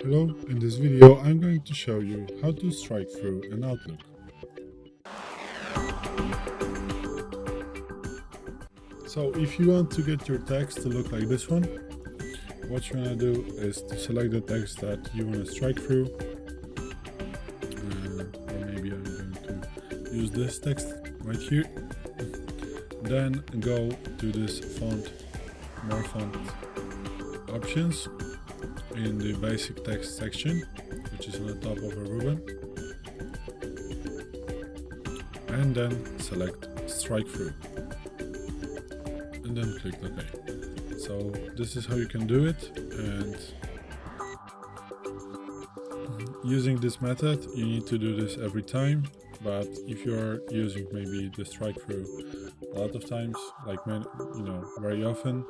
Hello, in this video I'm going to show you how to strike through an Outlook. So if you want to get your text to look like this one, what you want to do is to select the text that you want to strike through. Or maybe I'm going to use this text right here. Then go to this more font options in the basic text section, which is on the top of a ribbon, and then select strike through and then click OK. So this is how you can do it, and using this method you need to do this every time, but if you're using maybe the strike through a lot of times, like very often,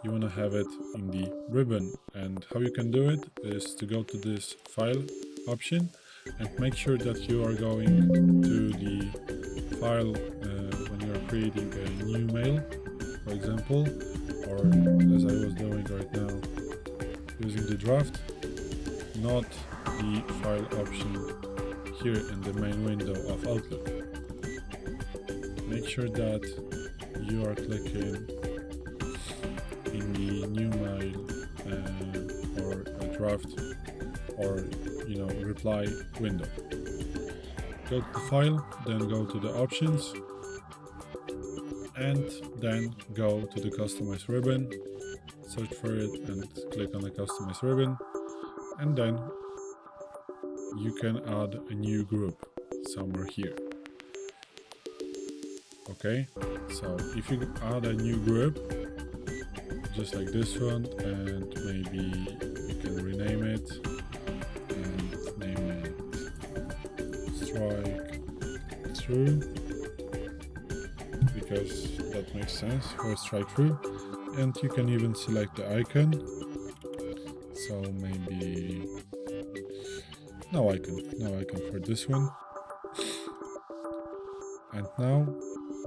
you want to have it in the ribbon. And how you can do it is to go to this file option and make sure that you are going to the file when you are creating a new mail, for example, or as I was doing right now using the draft, not the file option here in the main window of Outlook. Make sure that you are clicking in the new mail or a draft or reply window. Go to the file, then go to the options, and then go to the customize ribbon, search for it and click on the customize ribbon, and then you can add a new group somewhere here. Okay, so if you add a new group just like this one, and maybe you can rename it and name it Strikethrough, because that makes sense for Strikethrough. And you can even select the icon, so maybe no icon for this one. And now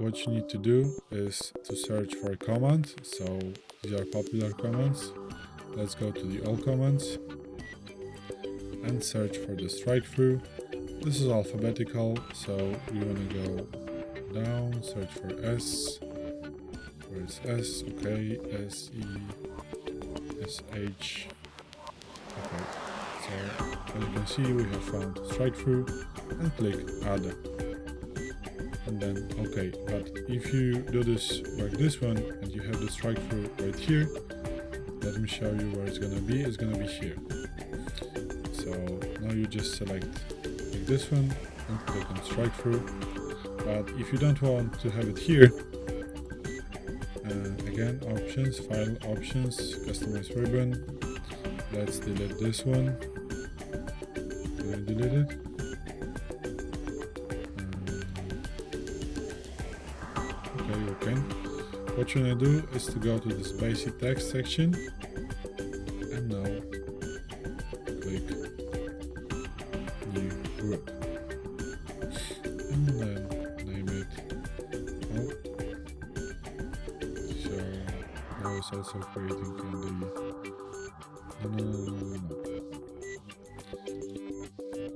what you need to do is to search for a command. So these are popular commands. Let's go to the all commands and search for the strike through. This is alphabetical, so we want to go down, search for S. Where is S? Okay, S E S H. Okay, so as you can see, we have found strike through, and click add. And then OK. But if you do this like this one and you have the strike through right here, let me show you where it's gonna be. It's gonna be here. So now you just select like this one and click on strike through. But if you don't want to have it here, again, options, file options, customize ribbon. Let's delete this one. Can I delete it? Okay. What you're gonna do is to go to this basic text section, and now click new group, and then name it. Oh, so now it's also creating in the no.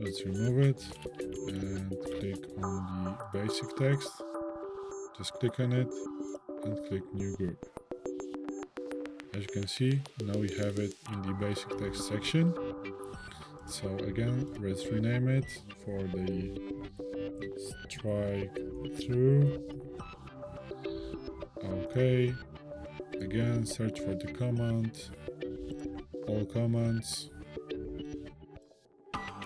Let's remove it and click on the basic text. Just click on it and click new group. As you can see, now we have it in the basic text section. So again, let's rename it for the strike through. Okay. Again, search for the command, all commands.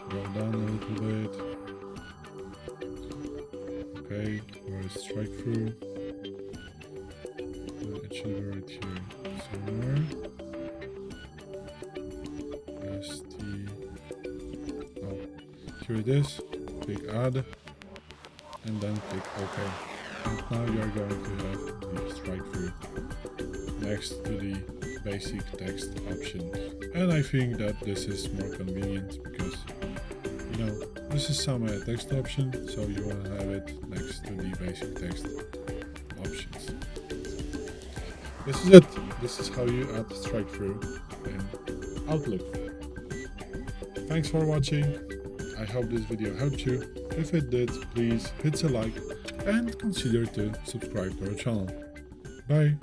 Go down a little bit. Okay, where is strike through? It should be right here somewhere. Here it is. Click add and then click OK. And now you are going to have the strike through next to the basic text option. And I think that this is more convenient because this is some text option, so you want to have it next to the basic text options. This is it. This is how you add strike through in Outlook. Thanks for watching. I hope this video helped you. If it did, please hit a like and consider to subscribe to our channel. Bye.